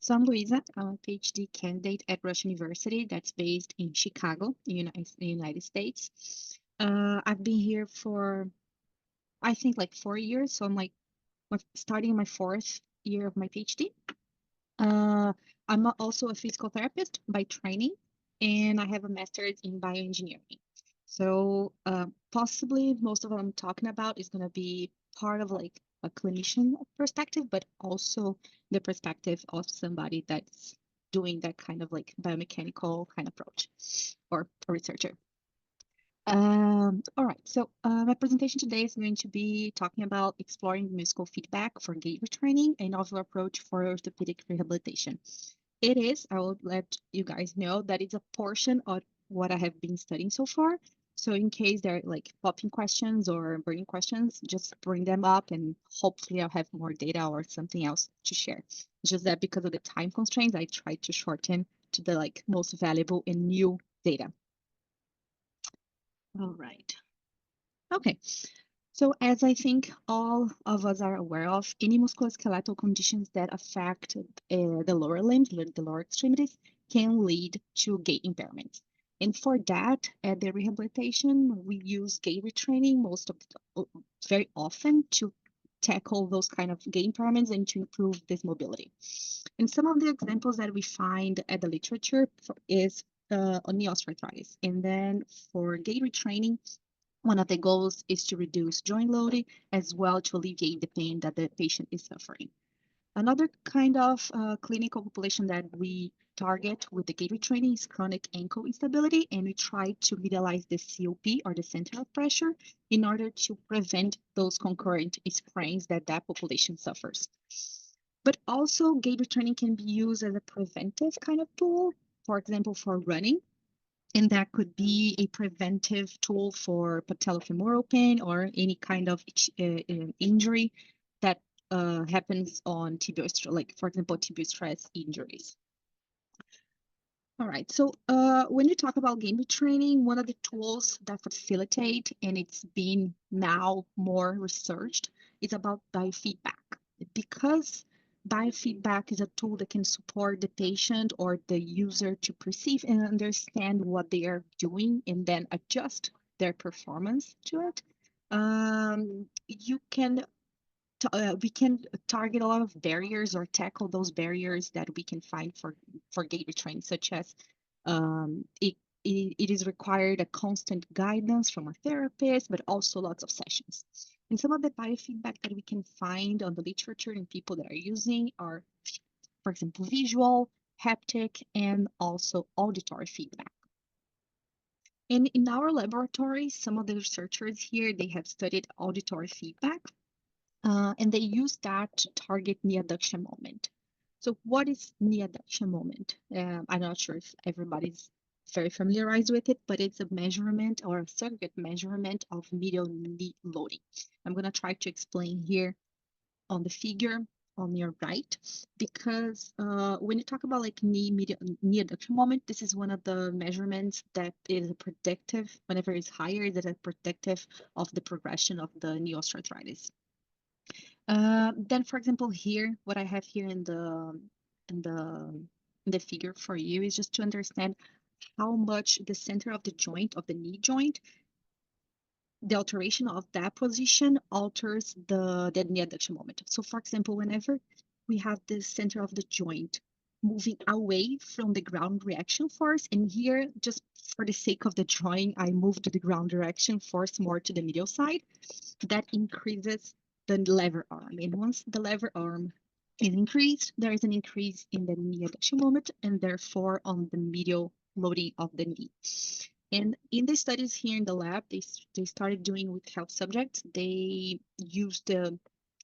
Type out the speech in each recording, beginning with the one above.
So I'm Luisa. I'm a PhD candidate at Rush University that's based in Chicago, in the United States. I've been here for, I think, like 4 years. So I'm like starting my fourth year of my PhD. I'm also a physical therapist by training, and I have a master's in bioengineering. So possibly most of what I'm talking about is going to be part of like a clinician perspective, but also the perspective of somebody that's doing that kind of like biomechanical kind of approach or a researcher. All right, so my presentation today is going to be talking about exploring musical feedback for gait retraining, a novel approach for orthopedic rehabilitation. It is, I will let you guys know that it's a portion of what I have been studying so far. So in case there are like popping questions or burning questions, just bring them up and hopefully I'll have more data or something else to share. It's just that because of the time constraints, I tried to shorten to the like most valuable and new data. All right. Okay. So as I think all of us are aware of, any musculoskeletal conditions that affect the lower limbs, the lower extremities, can lead to gait impairments. And for that, at the rehabilitation, we use gait retraining very often to tackle those kind of gait impairments and to improve this mobility. And some of the examples that we find at the literature is on knee osteoarthritis. And then for gait retraining, one of the goals is to reduce joint loading as well to alleviate the pain that the patient is suffering. Another kind of clinical population that we target with the gait retraining is chronic ankle instability, and we try to medialize the COP or the center of pressure in order to prevent those concurrent sprains that population suffers. But also, gait retraining can be used as a preventive kind of tool, for example, for running, and that could be a preventive tool for patellofemoral pain or any kind of injury that happens on tibial, like for example, tibial stress injuries. All right, so when you talk about gait retraining, one of the tools that facilitate, and it's been now more researched, is about biofeedback. Because biofeedback is a tool that can support the patient or the user to perceive and understand what they are doing and then adjust their performance to it. We can target a lot of barriers or tackle those barriers that we can find for gait retraining, such as it is required a constant guidance from a therapist, but also lots of sessions. And some of the biofeedback that we can find on the literature and people that are using are, for example, visual, haptic, and also auditory feedback. And in our laboratory, some of the researchers here, they have studied auditory feedback, and they use that to target knee adduction moment. So what is knee adduction moment? I'm not sure if everybody's very familiarized with it, but it's a measurement or a surrogate measurement of medial knee loading. I'm going to try to explain here on the figure on your right, because when you talk about like knee adduction moment, this is one of the measurements that is predictive. Whenever it's higher, is a predictive of the progression of the knee osteoarthritis. Then, for example, here, what I have here in the in the figure for you is just to understand how much the center of the joint of the knee joint, the alteration of that position alters the knee adduction moment. So, for example, whenever we have the center of the joint moving away from the ground reaction force, and here, just for the sake of the drawing, I moved the ground direction force more to the medial side. That increases the lever arm. And once the lever arm is increased, there is an increase in the knee adduction moment and therefore on the medial loading of the knee. And in the studies here in the lab, they started doing with health subjects. They used the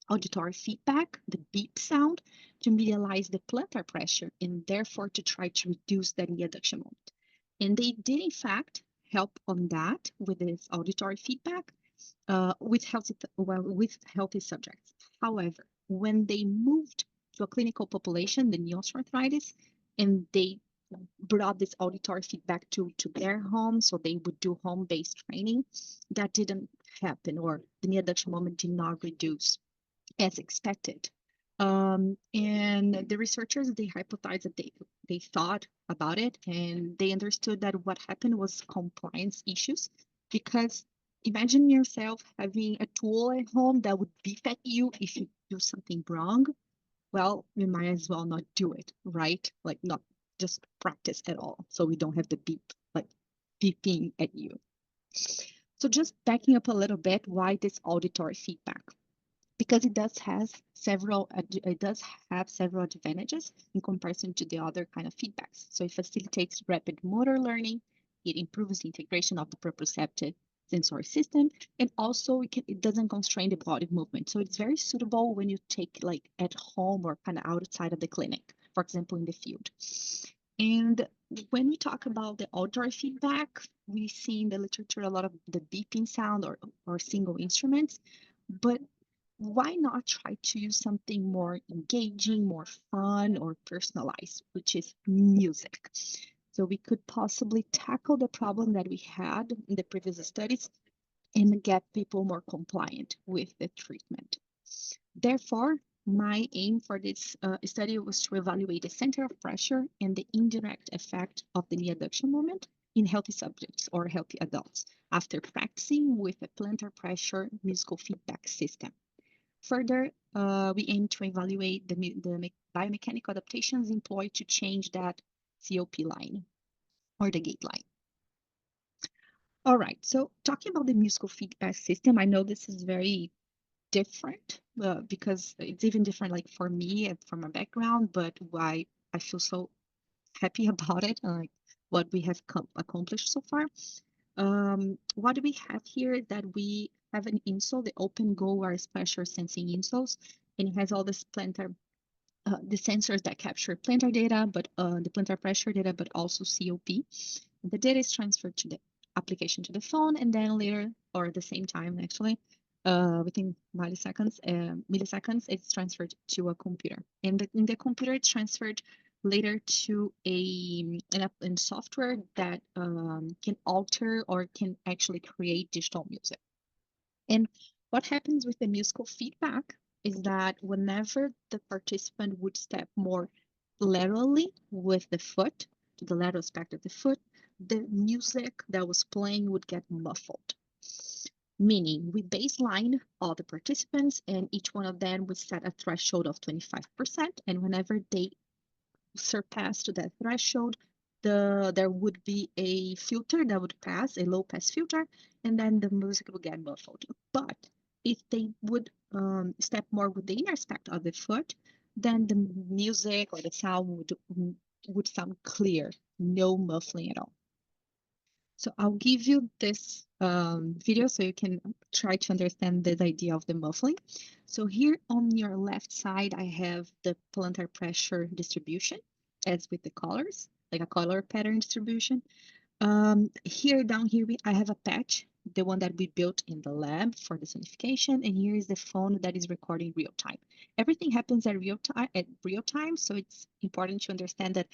auditory feedback, the beep sound, to medialize the plantar pressure and therefore to try to reduce the knee adduction moment. And they did, in fact, help on that with this auditory feedback with healthy subjects. However, when they moved to a clinical population, the knee osteoarthritis, and they brought this auditory feedback to their home, so they would do home-based training, that didn't happen, or the knee adduction moment did not reduce as expected. And the researchers, they hypothesized that they thought about it, and they understood that what happened was compliance issues, because imagine yourself having a tool at home that would beep at you if you do something wrong. Well, we might as well not do it, right? Like not just practice at all, so we don't have the beep, like beeping at you. So just backing up a little bit, why this auditory feedback? Because it does have several advantages in comparison to the other kind of feedbacks. So it facilitates rapid motor learning, it improves the integration of the proprioceptive sensory system, and also it doesn't constrain the body movement. So it's very suitable when you take like at home or kind of outside of the clinic, for example, in the field. And when we talk about the auditory feedback, we see in the literature a lot of the beeping sound or single instruments, but why not try to use something more engaging, more fun, or personalized, which is music? So we could possibly tackle the problem that we had in the previous studies and get people more compliant with the treatment. Therefore, my aim for this study was to evaluate the center of pressure and the indirect effect of the knee adduction moment in healthy subjects or healthy adults after practicing with a plantar pressure musical feedback system. Further, we aim to evaluate the biomechanical adaptations employed to change that COP line or the gait line. All right, so talking about the musical feedback system, I know this is very different because it's even different like for me and from my background, but why I feel so happy about it, like what we have accomplished so far. What do we have here is that we have an insole, the open go or pressure sensing insoles, and it has all this plantar, the sensors that capture plantar data, but the plantar pressure data, but also COP. The data is transferred to the application to the phone, and then later, or at the same time, actually, within milliseconds, it's transferred to a computer. And in the computer, it's transferred later to an software that can alter or can actually create digital music. And what happens with the musical feedback is that whenever the participant would step more laterally with the foot, to the lateral aspect of the foot, the music that was playing would get muffled. Meaning we baseline all the participants and each one of them would set a threshold of 25%. And whenever they surpass to that threshold, there would be a filter that would pass, a low pass filter, and then the music would get muffled. But if they would step more with the inner aspect of the foot, then the music or the sound would sound clear, no muffling at all. So I'll give you this video so you can try to understand this idea of the muffling. So here on your left side, I have the plantar pressure distribution as with the colors, like a color pattern distribution. Here down here, I have a patch, the one that we built in the lab for the sonification, and here is the phone that is recording real time. Everything happens at real time, so it's important to understand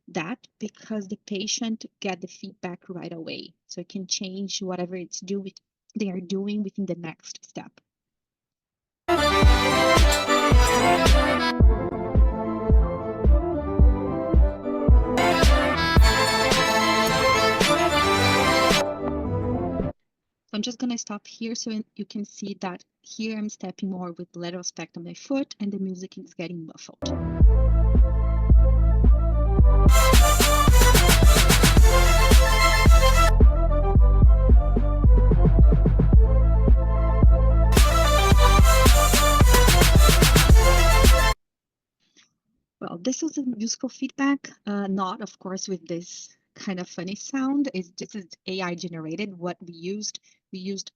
that because the patient get the feedback right away, so it can change whatever they are doing within the next step. So I'm just going to stop here so you can see that here I'm stepping more with the lateral aspect of my foot and the music is getting muffled. Well, this is a musical feedback, not of course with this kind of funny sound. This is AI generated. What we used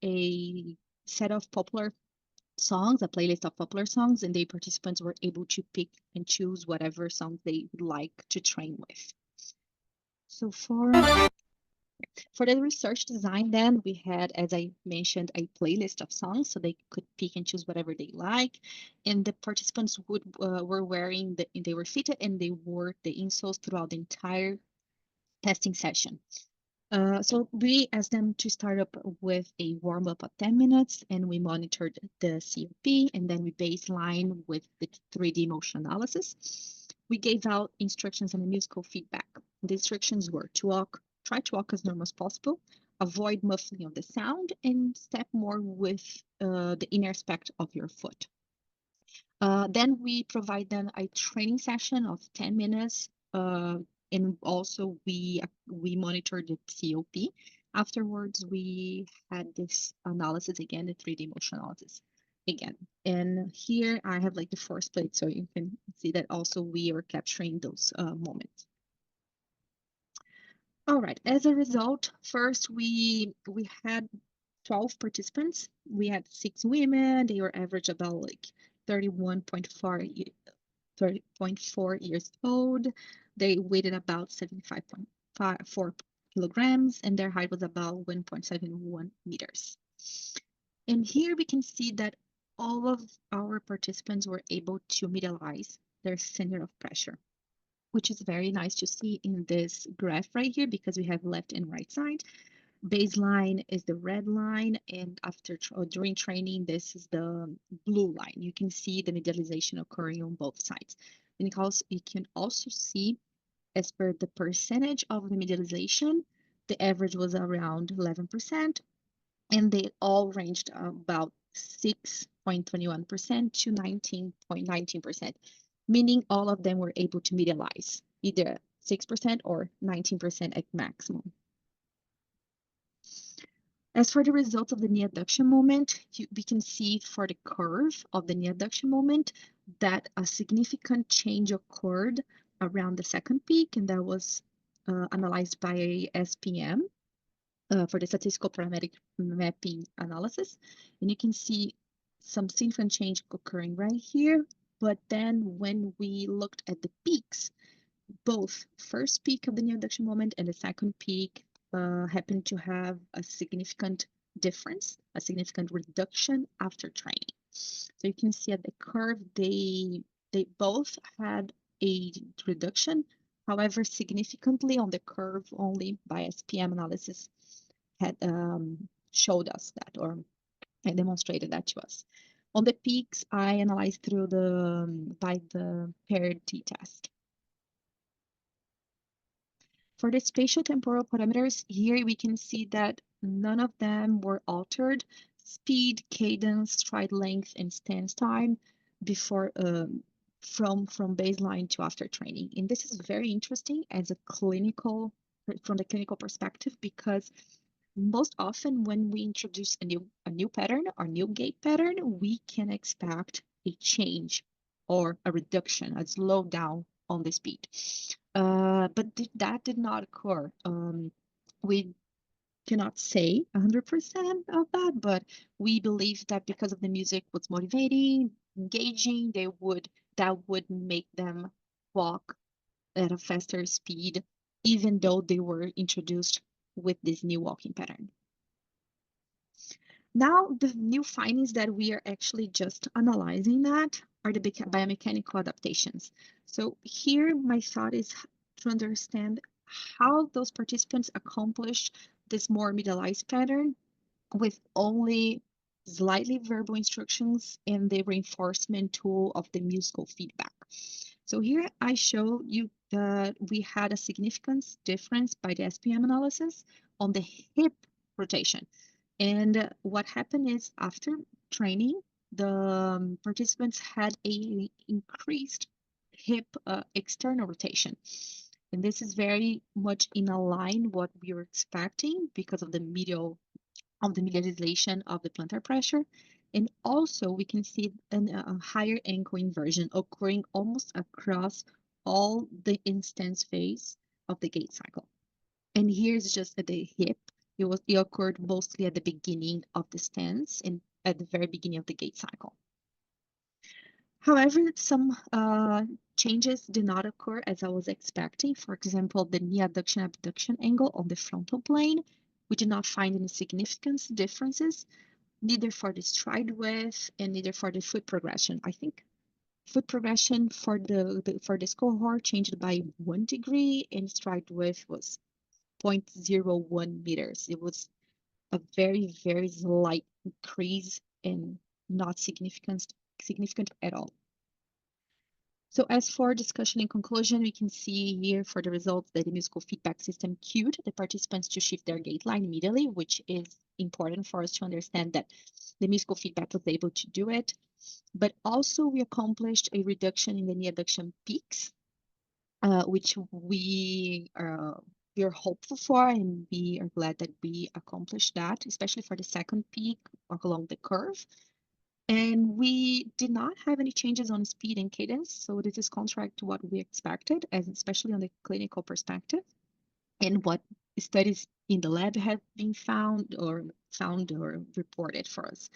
a set of popular songs, a playlist of popular songs, and the participants were able to pick and choose whatever songs they would like to train with. So for the research design, then we had, as I mentioned, a playlist of songs, so they could pick and choose whatever they like, and the participants were wearing they were fitted and they wore the insoles throughout the entire testing session. So we asked them to start up with a warm up of 10 minutes, and we monitored the COP, and then we baseline with the 3D motion analysis. We gave out instructions and a musical feedback. The instructions were to walk, try to walk as normal as possible, avoid muffling of the sound, and step more with the inner aspect of your foot. Then we provide them a training session of 10 minutes, and also we monitor the COP. Afterwards, we had this analysis again, the 3D motion analysis again. And here I have like the force plate, so you can see that also we are capturing those moments. All right, as a result, first we had 12 participants. We had 6 women. They were average about like 30.4 years old. They weighed about 75.4 kilograms, and their height was about 1.71 meters. And here we can see that all of our participants were able to medialize their center of pressure, which is very nice to see in this graph right here because we have left and right side. Baseline is the red line, and after or during training, this is the blue line. You can see the medialization occurring on both sides. And you can also see, as per the percentage of the medialization, the average was around 11%, and they all ranged about 6.21% to 19.19%, meaning all of them were able to medialize, either 6% or 19% at maximum. As for the results of the knee adduction moment, we can see for the curve of the knee adduction moment that a significant change occurred around the second peak, and that was analyzed by SPM for the statistical parametric mapping analysis. And you can see some significant change occurring right here. But then when we looked at the peaks, both first peak of the knee adduction moment and the second peak happen to have a significant difference, a significant reduction after training. So you can see at the curve, they both had a reduction. However, significantly on the curve, only by SPM analysis had showed us that, or demonstrated that to us. On the peaks, I analyzed through by the paired t-test. For the spatial temporal parameters, here we can see that none of them were altered. Speed, cadence, stride length, and stance time before from baseline to after training. And this is very interesting as a clinical, from the clinical perspective, because most often when we introduce a new pattern or new gait pattern, we can expect a change or a reduction, a slowdown on the speed. But that did not occur. We cannot say 100% of that, but we believe that because of the music was motivating, engaging, that would make them walk at a faster speed, even though they were introduced with this new walking pattern. Now, the new findings that we are actually just analyzing that are the biomechanical adaptations. So here, my thought is to understand how those participants accomplished this more medialized pattern with only slightly verbal instructions and the reinforcement tool of the musical feedback. So here I show you that we had a significant difference by the SPM analysis on the hip rotation. And what happened is after training, the participants had a increased hip external rotation. And this is very much in line what we were expecting because of the medialization of the plantar pressure. And also we can see a higher ankle inversion occurring almost across all the instance phase of the gait cycle. And here's just at the hip. It occurred mostly at the beginning of the stance and at the very beginning of the gait cycle. However, some changes did not occur as I was expecting. For example, the knee adduction abduction angle on the frontal plane. We did not find any significant differences, neither for the stride width and neither for the foot progression. I think foot progression for this cohort changed by 1 degree and stride width was 0.01 meters. It was a very, very slight increase and not significant at all. So as for discussion and conclusion, we can see here for the results that the musical feedback system cued the participants to shift their gait line immediately, which is important for us to understand that the musical feedback was able to do it. But also we accomplished a reduction in the knee adduction peaks, which we are hopeful for, and we are glad that we accomplished that, especially for the second peak along the curve. And we did not have any changes on speed and cadence, so this is contrary to what we expected, as especially on the clinical perspective, and what studies in the lab have been found or reported for us.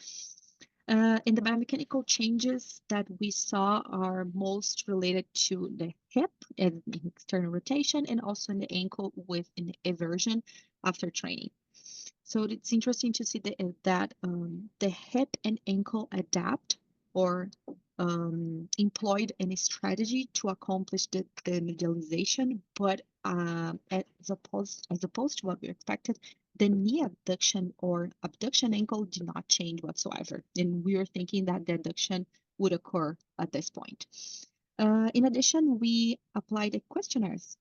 And the biomechanical changes that we saw are most related to the hip and external rotation, and also in the ankle with an eversion after training. So it's interesting to see that the hip and ankle adapt or employed any strategy to accomplish the medialization, but as opposed to what we expected, the knee abduction or abduction ankle did not change whatsoever. And we were thinking that the abduction would occur at this point. In addition, we applied the questionnaires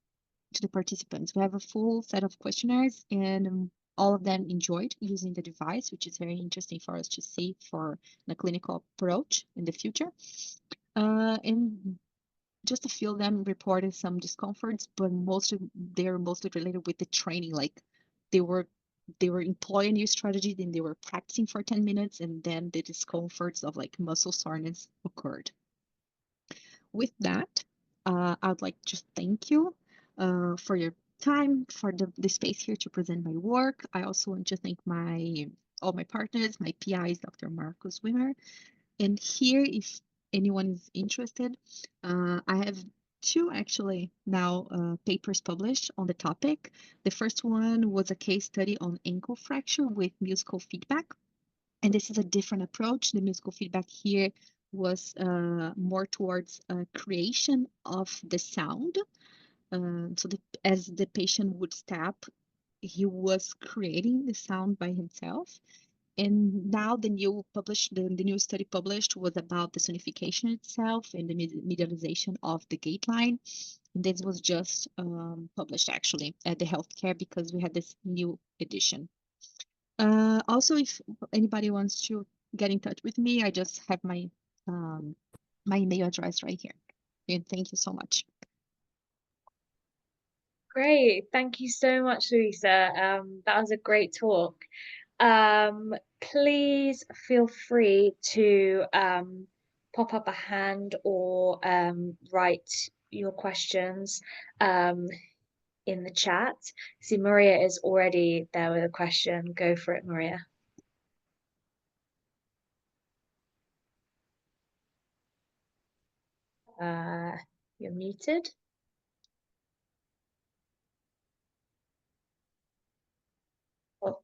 to the participants. We have a full set of questionnaires, and all of them enjoyed using the device, which is very interesting for us to see for the clinical approach in the future. And just a few of them reported some discomforts, but they're mostly related with the training. Like they were employing a new strategy, then they were practicing for 10 minutes, and then the discomforts of like muscle soreness occurred. With that, I'd like to thank you for your time, for the space here to present my work. I also want to thank all my partners, my PIs, Dr. Marcus Wimmer. And here, if anyone is interested, I have two actually now papers published on the topic. The first one was a case study on ankle fracture with musical feedback. And this is a different approach. The musical feedback here was more towards creation of the sound. So as the patient would step, he was creating the sound by himself. And now the new study published was about the sonification itself and the medialization of the gait line. And this was just published actually at the healthcare because we had this new edition. Also, if anybody wants to get in touch with me, I just have my email address right here. And thank you so much. Great. Thank you so much, Luisa. That was a great talk. Please feel free to pop up a hand or write your questions in the chat. See, Maria is already there with a question. Go for it, Maria. You're muted. Oh,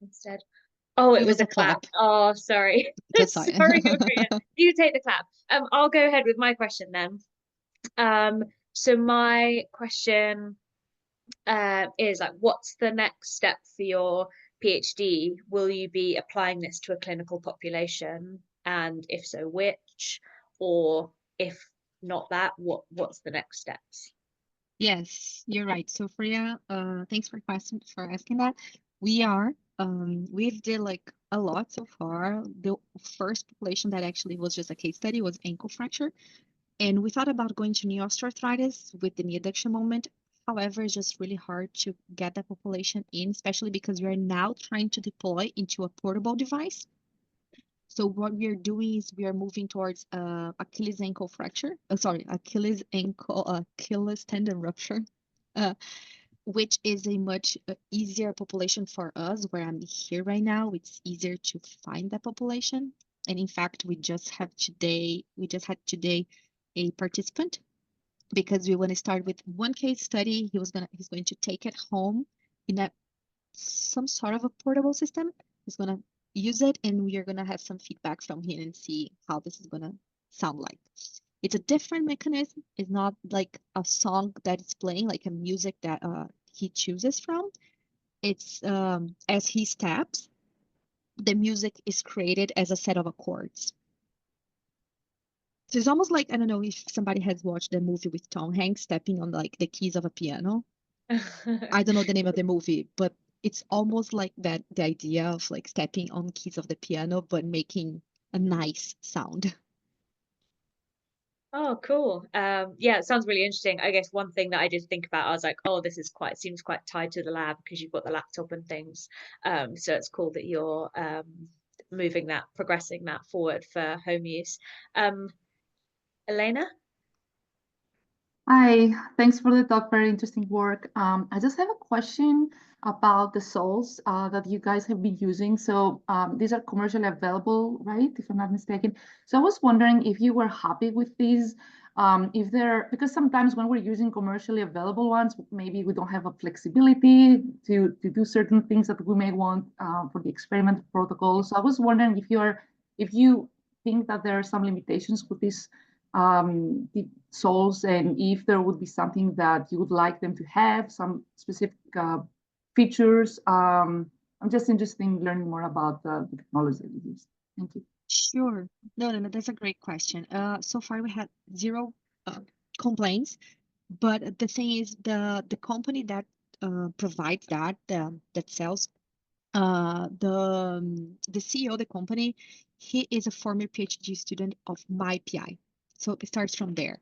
instead. Oh, it was a clap. Oh, sorry. Sorry, Maria. You take the clap. I'll go ahead with my question then. So my question is like, what's the next step for your PhD? Will you be applying this to a clinical population? And if so, which? Or if not that, what's the next steps? Yes, you're right. So Freya, thanks for asking that. We've did like a lot so far. The first population that actually was just a case study was ankle fracture. And we thought about going to knee osteoarthritis with the knee adduction moment. However, it's just really hard to get that population in, especially because we are now trying to deploy into a portable device. So what we are doing is we are moving towards Achilles ankle fracture. Achilles tendon rupture, which is a much easier population for us. Where I'm here right now, it's easier to find that population. And in fact, we just had today a participant, because we want to start with one case study. He's going to take it home in some sort of a portable system. He's going to use it, and we are going to have some feedback from him and see how this is going to sound like. It's a different mechanism. It's not like a song that is playing, like a music that he chooses from. It's as he steps, the music is created as a set of accords. So it's almost like, I don't know if somebody has watched the movie with Tom Hanks stepping on like the keys of a piano. I don't know the name of the movie, but it's almost like that, the idea of like stepping on keys of the piano, but making a nice sound. Oh, cool. Yeah, it sounds really interesting. I guess one thing that I did think about, I was like, oh, this is seems quite tied to the lab because you've got the laptop and things. So it's cool that you're progressing that forward for home use. Elena? Hi, thanks for the talk. Very interesting work. I just have a question about the soles that you guys have been using. So these are commercially available, right? If I'm not mistaken. So I was wondering if you were happy with these, if they're, because sometimes when we're using commercially available ones, maybe we don't have a flexibility to do certain things that we may want for the experiment protocol. So I was wondering if you think that there are some limitations with these the soles, and if there would be something that you would like them to have, some specific features. I'm just interested in learning more about the technology that you use. Thank you. Sure. No, that's a great question. So far we had zero complaints, but the thing is the company that provides that sells the CEO of the company, he is a former PhD student of my PI. So it starts from there.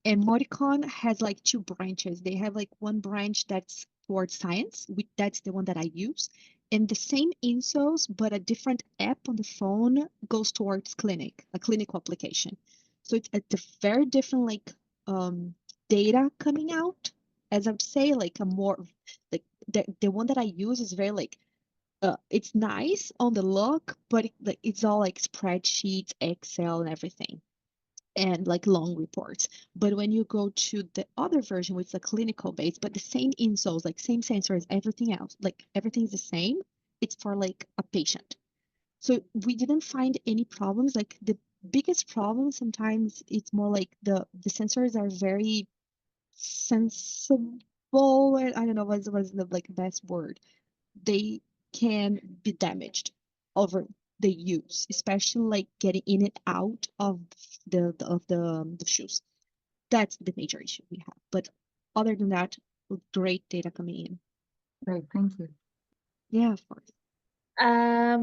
And Modicon has like two branches. They have like one branch that's towards science, which that's the one that I use. And the same insoles, but a different app on the phone goes towards a clinical application. So it's a very different like data coming out. As I would say, like a more like the one that I use is very like it's nice on the look, but it's all like spreadsheets, Excel, and everything, and like long reports. But when you go to the other version, which is a clinical base, but the same insoles, like same sensors, everything else, like everything's the same. It's for like a patient. So we didn't find any problems. Like the biggest problem sometimes it's more like the sensors are very sensible. I don't know what's the like best word. They can be damaged over the use, especially like getting in and out of the shoes. That's the major issue we have. But other than that, great data coming in. Great, thank you. Yeah, of course.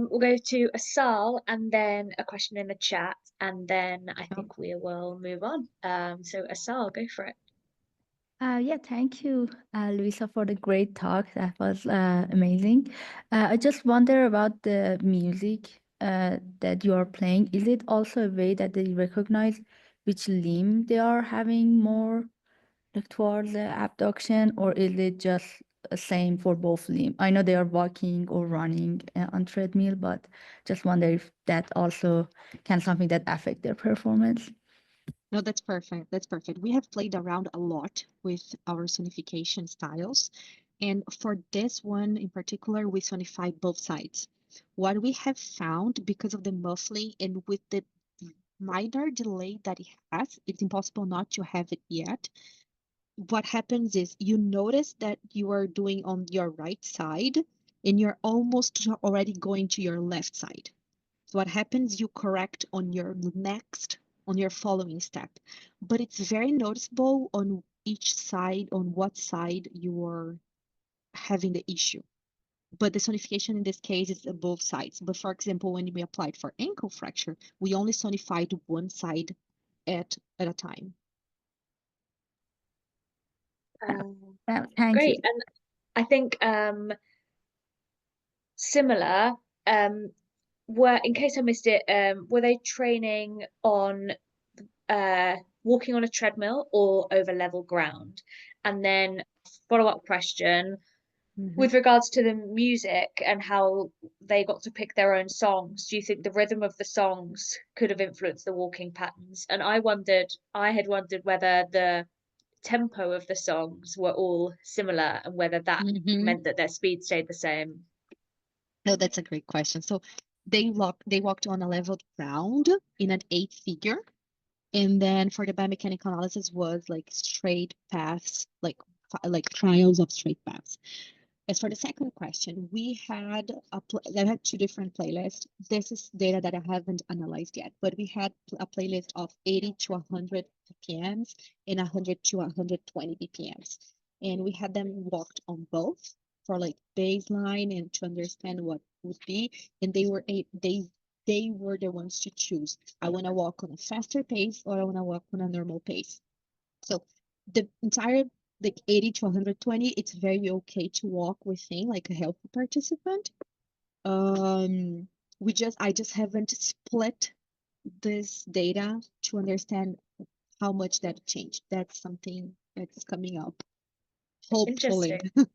We'll go to Asal and then a question in the chat, and then I think we will move on. So Asal, go for it. Yeah, thank you, Luisa, for the great talk. That was amazing. I just wonder about the music that you are playing. Is it also a way that they recognize which limb they are having more like towards the abduction, or is it just the same for both limb? I know they are walking or running on treadmill, but just wonder if that also can something that affect their performance. No, that's perfect. That's perfect. We have played around a lot with our sonification styles. And for this one in particular, we sonify both sides. What we have found, because of the muffling and with the minor delay that it has, it's impossible not to have it yet. What happens is you notice that you are doing on your right side and you're almost already going to your left side. So what happens, you correct on your following step. But it's very noticeable on each side, on what side you are having the issue. But the sonification in this case is on both sides. But for example, when we applied for ankle fracture, we only sonified one side at a time. Thank Great. you. And I think similar, were, in case I missed it, were they training on walking on a treadmill or over level ground? And then follow-up question, with regards to the music and how they got to pick their own songs, do you think the rhythm of the songs could have influenced the walking patterns? And I had wondered whether the tempo of the songs were all similar and whether that meant that their speed stayed the same. No, that's a great question. So they walked on a leveled ground in an 8 figure, And then for the biomechanical analysis was like straight paths, like trials of straight paths. As for the second question, we had I had two different playlists. This is data that I haven't analyzed yet, but we had a playlist of 80 to 100 BPMs and 100 to 120 BPMs. And we had them walked on both for like baseline and to understand what would be. And they were the ones to choose. I want to walk on a faster pace or I want to walk on a normal pace. So the entire like 80 to 120, it's very okay to walk within like a healthy participant. I just haven't split this data to understand how much that changed. That's something that's coming up. Hopefully. Interesting.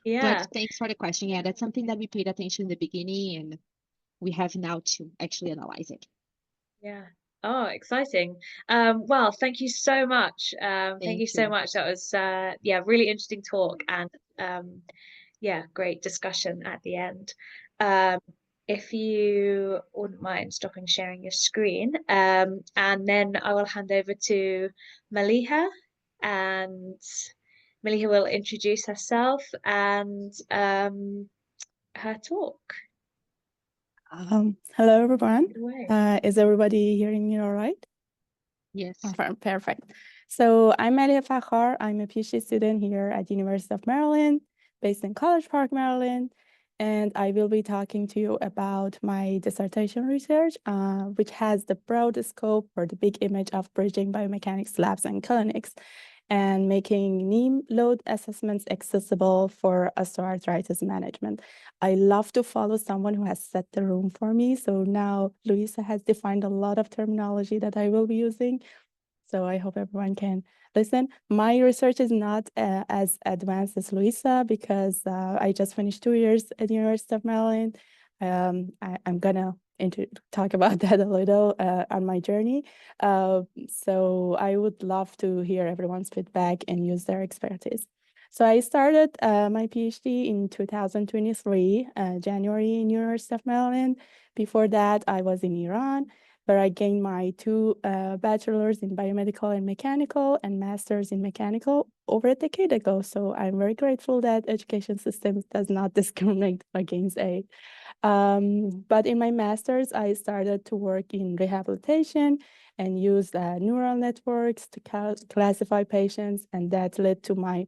Yeah. But thanks for the question. Yeah, that's something that we paid attention in the beginning and we have now to actually analyze it. Yeah. Oh, exciting. Well, thank you so much. Thank you so much. That was yeah, really interesting talk and yeah, great discussion at the end. If you wouldn't mind stopping sharing your screen, and then I will hand over to Maliha, and Maliha will introduce herself and her talk. Hello, everyone. Take it away. Is everybody hearing me all right? Yes. Perfect. So I'm Malia Fakhar. I'm a PhD student here at University of Maryland, based in College Park, Maryland. And I will be talking to you about my dissertation research, which has the broad scope for the big image of bridging biomechanics labs and clinics and making knee load assessments accessible for osteoarthritis management. I love to follow someone who has set the room for me. So now Luisa has defined a lot of terminology that I will be using. So I hope everyone can listen. My research is not as advanced as Luisa because I just finished 2 years at the University of Maryland. I'm gonna talk about that a little on my journey. So I would love to hear everyone's feedback and use their expertise. So I started my PhD in 2023, January in University of Maryland. Before that, I was in Iran, where I gained my 2 bachelors in biomedical and mechanical and masters in mechanical over a decade ago. So I'm very grateful that education system does not discriminate against age. But in my master's, I started to work in rehabilitation and use neural networks to classify patients, and that led to my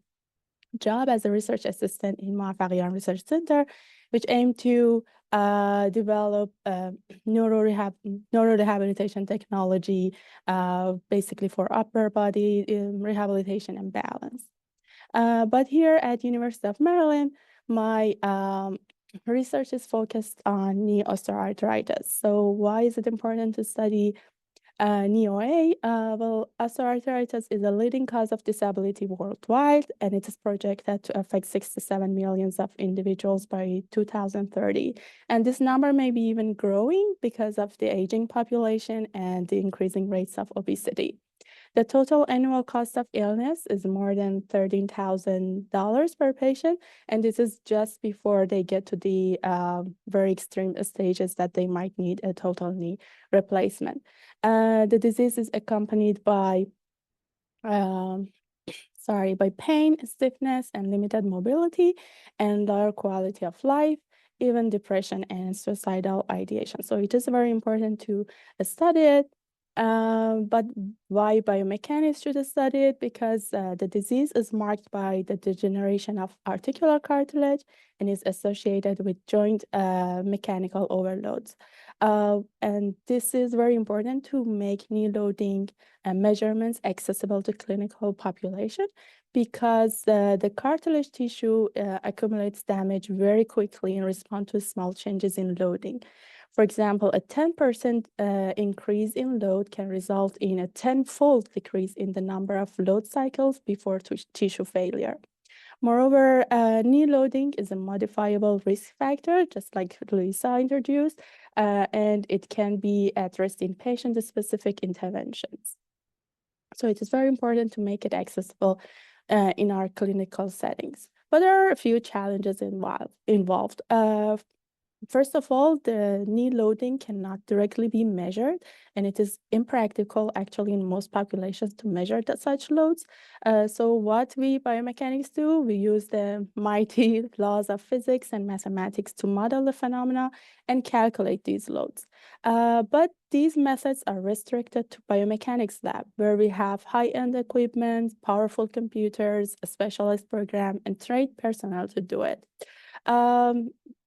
job as a research assistant in Muwaffaqiyyan Research Center, which aimed to develop neurorehabilitation technology, basically for upper body rehabilitation and balance. But here at University of Maryland, my research is focused on knee osteoarthritis. So why is it important to study knee OA? Well, osteoarthritis is a leading cause of disability worldwide, and it is projected to affect 67 million of individuals by 2030. And this number may be even growing because of the aging population and the increasing rates of obesity. The total annual cost of illness is more than $13,000 per patient, and this is just before they get to the very extreme stages that they might need a total knee replacement. The disease is accompanied by pain, stiffness, and limited mobility, and lower quality of life, even depression and suicidal ideation. So it is very important to study it. But why biomechanics should study it? Because the disease is marked by the degeneration of articular cartilage and is associated with joint mechanical overloads. And this is very important to make knee loading measurements accessible to clinical population, because the cartilage tissue accumulates damage very quickly in response to small changes in loading. For example, a 10% increase in load can result in a 10-fold decrease in the number of load cycles before tissue failure. Moreover, knee loading is a modifiable risk factor, just like Luisa introduced, and it can be addressed in patient-specific interventions. So it is very important to make it accessible in our clinical settings. But there are a few challenges involved. first of all, the knee loading cannot directly be measured, and it is impractical actually in most populations to measure such loads. So what we biomechanics do, we use the mighty laws of physics and mathematics to model the phenomena and calculate these loads. But these methods are restricted to biomechanics lab, where we have high-end equipment, powerful computers, a specialized program, and trained personnel to do it.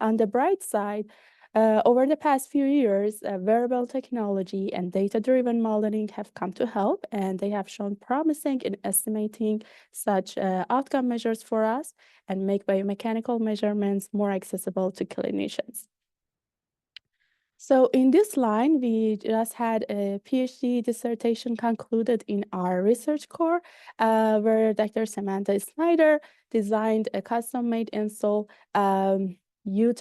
On the bright side, over the past few years, wearable technology and data-driven modeling have come to help, and they have shown promising in estimating such outcome measures for us and make biomechanical measurements more accessible to clinicians. So in this line, we just had a PhD dissertation concluded in our research core, where Dr. Samantha Snyder designed a custom-made insole. Luisa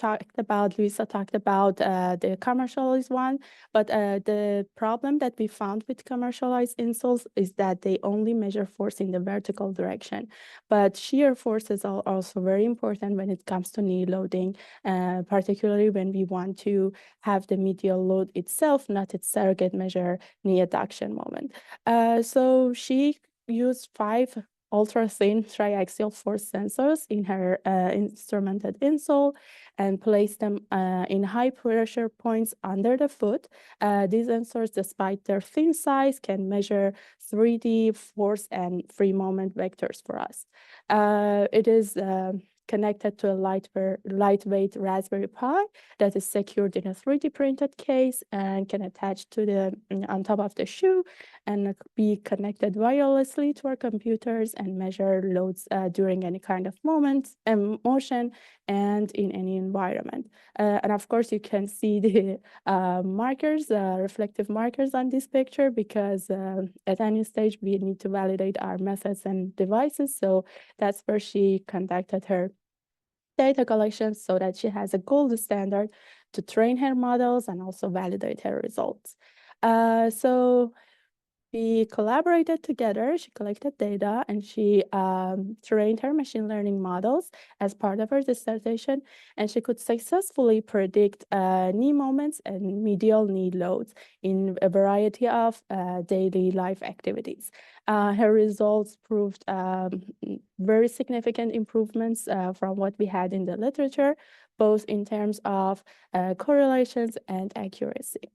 talked about the commercialized one, but the problem that we found with commercialized insoles is that they only measure force in the vertical direction. But shear forces are also very important when it comes to knee loading, particularly when we want to have the medial load itself, not its surrogate measure, knee adduction moment. So she used 5 ultra-thin triaxial force sensors in her instrumented insole and placed them in high pressure points under the foot. These sensors, despite their thin size, can measure 3D force and free moment vectors for us. It is connected to a lightweight Raspberry Pi that is secured in a 3D printed case and can attach to the on top of the shoe and be connected wirelessly to our computers and measure loads during any kind of motion and in any environment. And of course, you can see the markers, reflective markers on this picture, because at any stage we need to validate our methods and devices. So that's where she conducted her data collection so that she has a gold standard to train her models and also validate her results. So we collaborated together. She collected data and she trained her machine learning models as part of her dissertation, and she could successfully predict knee moments and medial knee loads in a variety of daily life activities. Her results proved very significant improvements from what we had in the literature, both in terms of correlations and accuracy.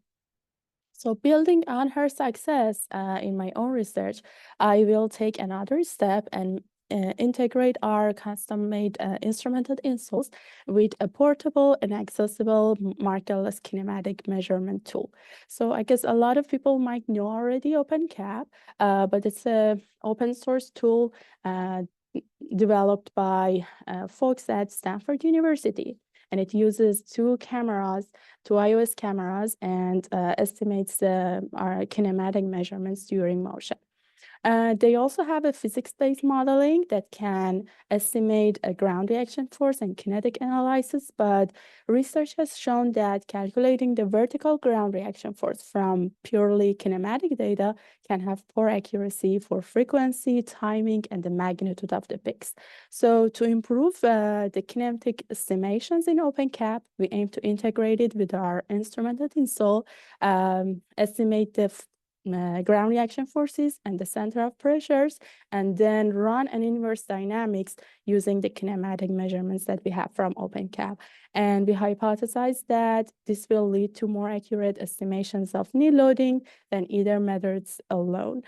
So building on her success in my own research, I will take another step and integrate our custom-made instrumented insoles with a portable and accessible markerless kinematic measurement tool. So I guess a lot of people might know already OpenCap, but it's an open source tool developed by folks at Stanford University. And it uses 2 iOS cameras, and estimates our kinematic measurements during motion. They also have a physics-based modeling that can estimate a ground reaction force and kinetic analysis, but research has shown that calculating the vertical ground reaction force from purely kinematic data can have poor accuracy for frequency, timing, and the magnitude of the peaks. So to improve the kinematic estimations in OpenCap, we aim to integrate it with our instrumented insole, estimate the ground reaction forces and the center of pressures, and then run an inverse dynamics using the kinematic measurements that we have from OpenCap. And we hypothesize that this will lead to more accurate estimations of knee loading than either methods alone.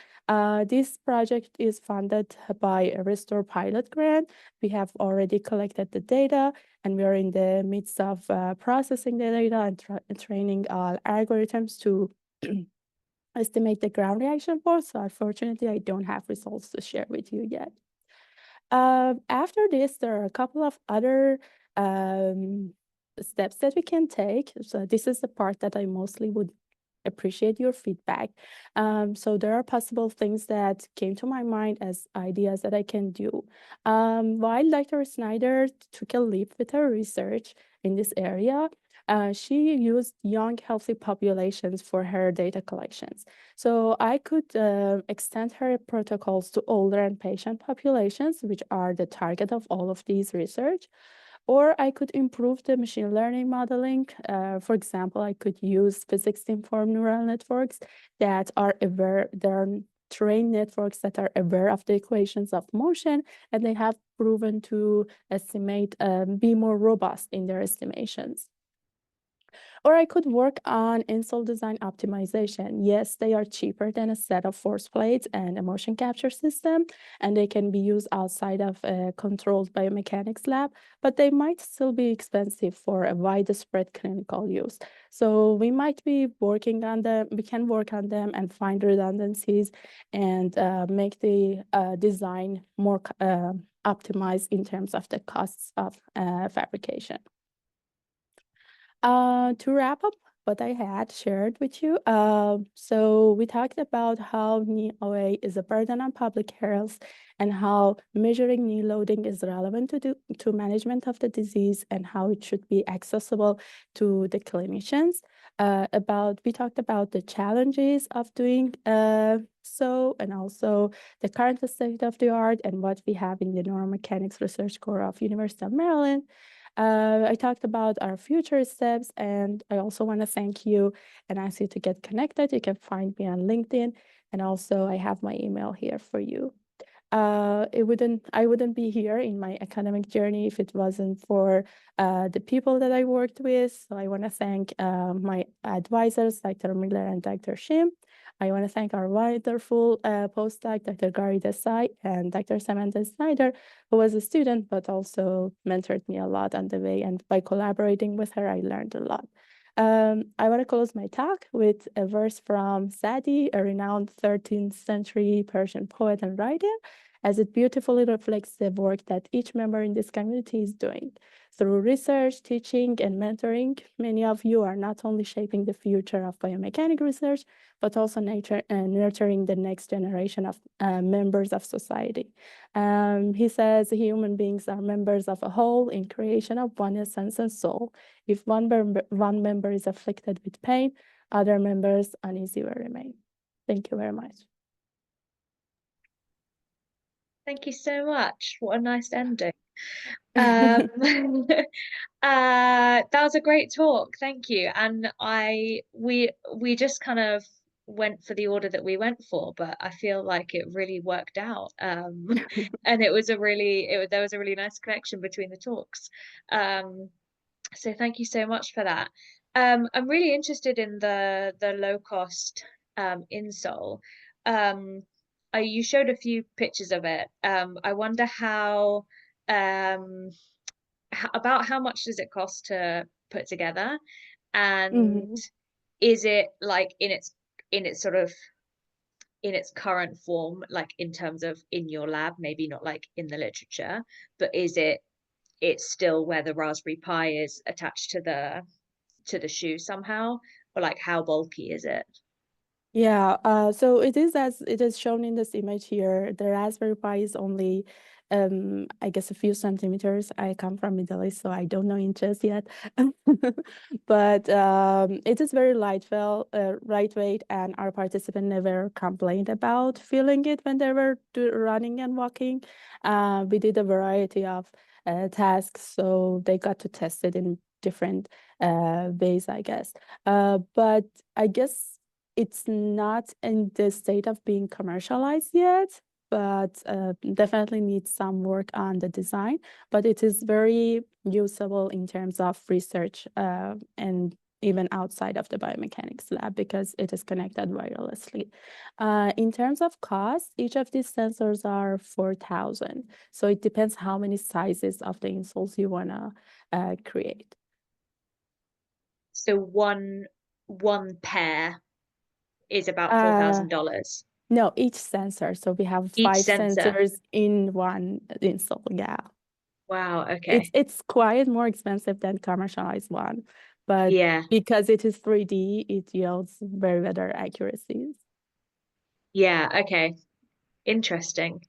This project is funded by a Restore pilot grant. We have already collected the data, and we are in the midst of processing the data and training our algorithms to estimate the ground reaction force. So unfortunately, I don't have results to share with you yet. After this, there are a couple of other steps that we can take. So this is the part that I mostly would appreciate your feedback. So there are possible things that came to my mind as ideas that I can do. While Dr. Snyder took a leap with her research in this area, she used young, healthy populations for her data collections. So I could extend her protocols to older and patient populations, which are the target of all of these research. Or I could improve the machine learning modeling. For example, I could use physics-informed neural networks that are aware, they're trained networks that are aware of the equations of motion, and they have proven to estimate, be more robust in their estimations. Or I could work on insole design optimization. Yes, they are cheaper than a set of force plates and a motion capture system, and they can be used outside of a controlled biomechanics lab, but they might still be expensive for a widespread clinical use. So we might be working on them, we can work on them and find redundancies and make the design more optimized in terms of the costs of fabrication. To wrap up what I had shared with you, so we talked about how knee OA is a burden on public health and how measuring knee loading is relevant to management of the disease and how it should be accessible to the clinicians. We talked about the challenges of doing so, and also the current state of the art and what we have in the neuromechanics research core of University of Maryland. I talked about our future steps, and I also want to thank you and ask you to get connected. You can find me on LinkedIn, and also I have my email here for you. I wouldn't be here in my academic journey if it wasn't for the people that I worked with. So I want to thank my advisors, Dr. Miller and Dr. Shim. I want to thank our wonderful postdoc, Dr. Gary Desai, and Dr. Samantha Snyder, who was a student, but also mentored me a lot on the way. And by collaborating with her, I learned a lot. I want to close my talk with a verse from Sadi, a renowned 13th century Persian poet and writer, as it beautifully reflects the work that each member in this community is doing. Through research, teaching, and mentoring, many of you are not only shaping the future of biomechanics research, but also nurturing the next generation of members of society. He says human beings are members of a whole in creation of one essence and soul. If one member is afflicted with pain, other members uneasy will remain. Thank you very much. Thank you so much. What a nice ending. That was a great talk. Thank you. And we just kind of went for the order that we went for, but I feel like it really worked out. And there was a really nice connection between the talks. So thank you so much for that. I'm really interested in the low cost insole. You showed a few pictures of it. I wonder about how much does it cost to put together, and is it like in its sort of in its current form, like in terms of in your lab, maybe not like in the literature, but is it's still where the Raspberry Pi is attached to the shoe somehow, or like how bulky is it? Yeah, so it is as it is shown in this image here. The Raspberry Pi is only, I guess, a few centimeters. I come from Middle East, so I don't know inches yet. But it is very lightweight, and our participant never complained about feeling it when they were running and walking. We did a variety of tasks, so they got to test it in different ways, I guess. But I guess it's not in the state of being commercialized yet, but definitely needs some work on the design. But it is very usable in terms of research and even outside of the biomechanics lab because it is connected wirelessly. In terms of cost, each of these sensors are $4,000. So it depends how many sizes of the insoles you want to create. So one pair is about $4,000. No, each sensor. So we have five sensors in one insole. Yeah. Wow. Okay. It's quite more expensive than commercialized one, but yeah, because it is 3D, it yields very better accuracies. Yeah. Okay. Interesting.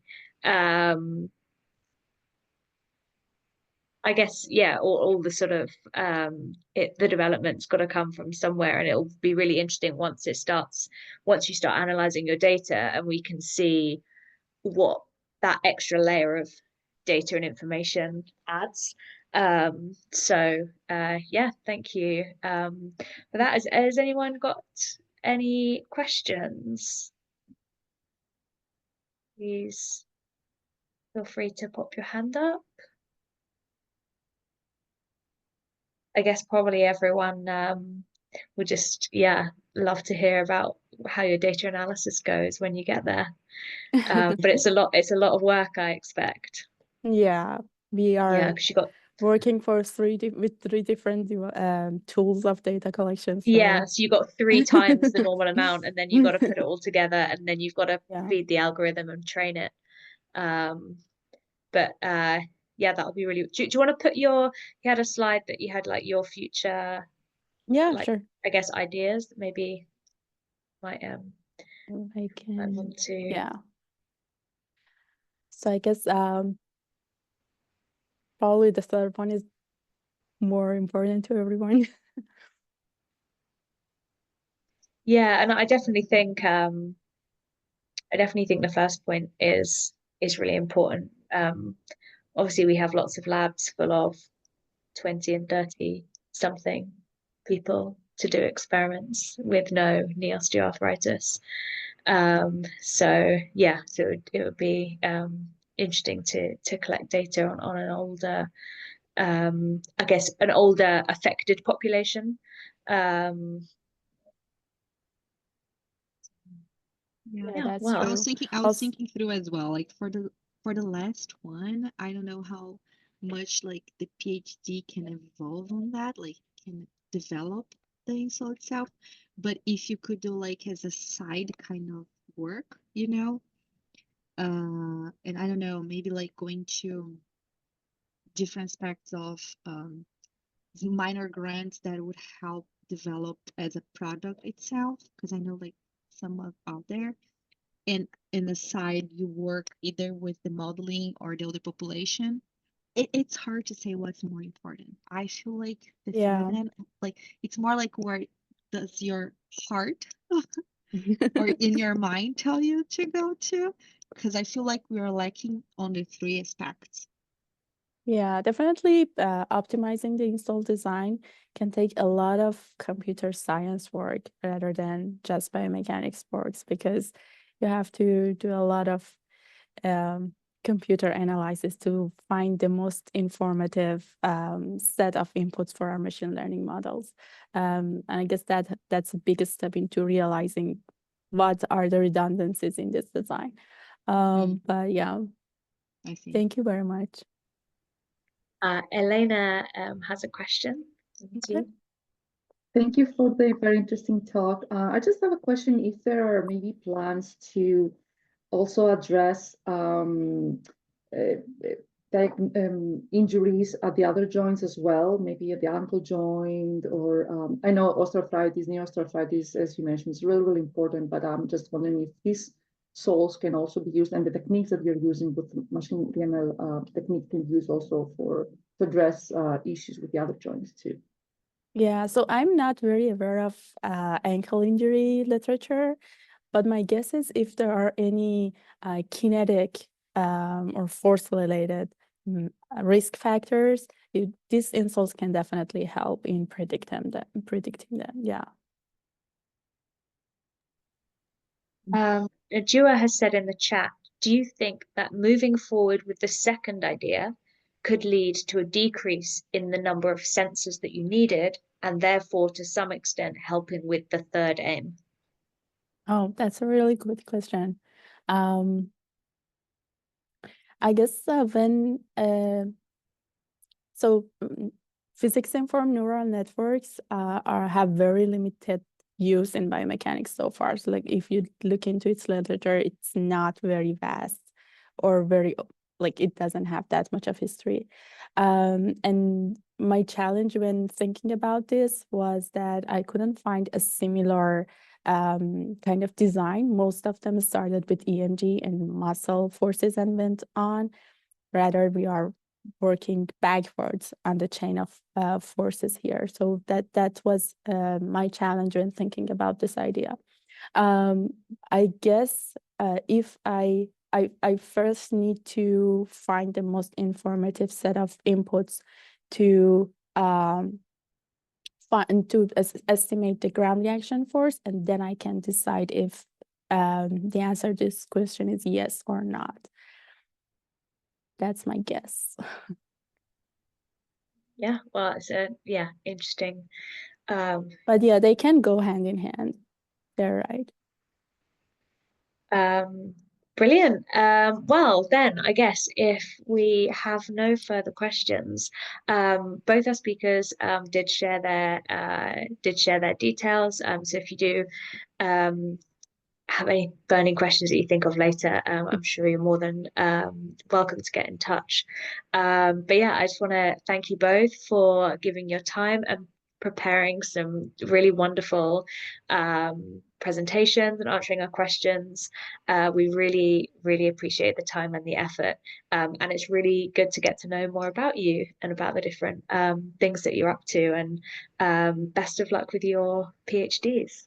I guess, yeah, all the sort of the development's got to come from somewhere, and it'll be really interesting once you start analyzing your data and we can see what that extra layer of data and information adds. So yeah, thank you for that. Has anyone got any questions? Please feel free to pop your hand up. I guess probably everyone would just, yeah, love to hear about how your data analysis goes when you get there. But it's a lot of work, I expect. Yeah, we are Yeah, because you got working for with three different tools of data collection. So yeah, so you got 3 times the normal amount, and then you got to put it all together, and then you've got to yeah. feed the algorithm and train it. But yeah, that would be really. Do you want to put you had a slide that you had like your future, Yeah, like sure. I guess ideas that maybe might I might can, want to. yeah. So I guess probably the third one is more important to everyone. Yeah, and I definitely think the first point is really important. Obviously we have lots of labs full of 20 and 30 something people to do experiments with no knee osteoarthritis. So yeah, so it would be interesting to collect data on an older I guess an older affected population. Yeah, That's wow. I true. was thinking through as well. Like for the last one, I don't know how much like the PhD can evolve on that, like can develop the insole itself. But if you could do like as a side kind of work, and I don't know, maybe like going to different aspects of minor grants that would help develop as a product itself, because I know like some of out there. And in the side, you work either with the modeling or the older population. It's hard to say what's more important. I feel like the Yeah. third, like it's more like where does your heart or in your mind tell you to go to? Because I feel like we are lacking on the 3 aspects. Yeah, definitely optimizing the install design can take a lot of computer science work rather than just biomechanics works, because you have to do a lot of computer analysis to find the most informative set of inputs for our machine learning models. And I guess that's the biggest step into realizing what are the redundancies in this design. But yeah, I see. thank you very much. Elena has a question. Okay. Thank you for the very interesting talk. I just have a question if there are maybe plans to also address injuries at the other joints as well, maybe at the ankle joint, or I know osteoarthritis, knee osteoarthritis, as you mentioned, is really, really important, but I'm just wondering if these soles can also be used, and the techniques that you're using with machine learning technique can be used also to address issues with the other joints too. Yeah, so I'm not very aware of ankle injury literature, but my guess is if there are any kinetic or force-related risk factors, these insoles can definitely help in predicting them. Yeah. Jua has said in the chat, do you think that moving forward with the second idea could lead to a decrease in the number of sensors that you needed, and therefore to some extent helping with the third aim? Oh, that's a really good question. I guess physics-informed neural networks have very limited use in biomechanics so far. So like if you look into its literature, it's not very vast or very, like it doesn't have that much of history. And my challenge when thinking about this was that I couldn't find a similar kind of design. Most of them started with EMG and muscle forces and went on. Rather, we are working backwards on the chain of forces here. So that was my challenge when thinking about this idea. I guess if I first need to find the most informative set of inputs to estimate the ground reaction force, and then I can decide if the answer to this question is yes or not. That's my guess. Yeah, well, it's interesting. But yeah, they can go hand in hand. They're right. Brilliant. Well, then I guess if we have no further questions, both our speakers did share their details. So if you do have any burning questions that you think of later, I'm sure you're more than welcome to get in touch. But yeah, I just want to thank you both for giving your time and preparing some really wonderful presentations and answering our questions. We really, really appreciate the time and the effort. And it's really good to get to know more about you and about the different things that you're up to. And best of luck with your PhDs.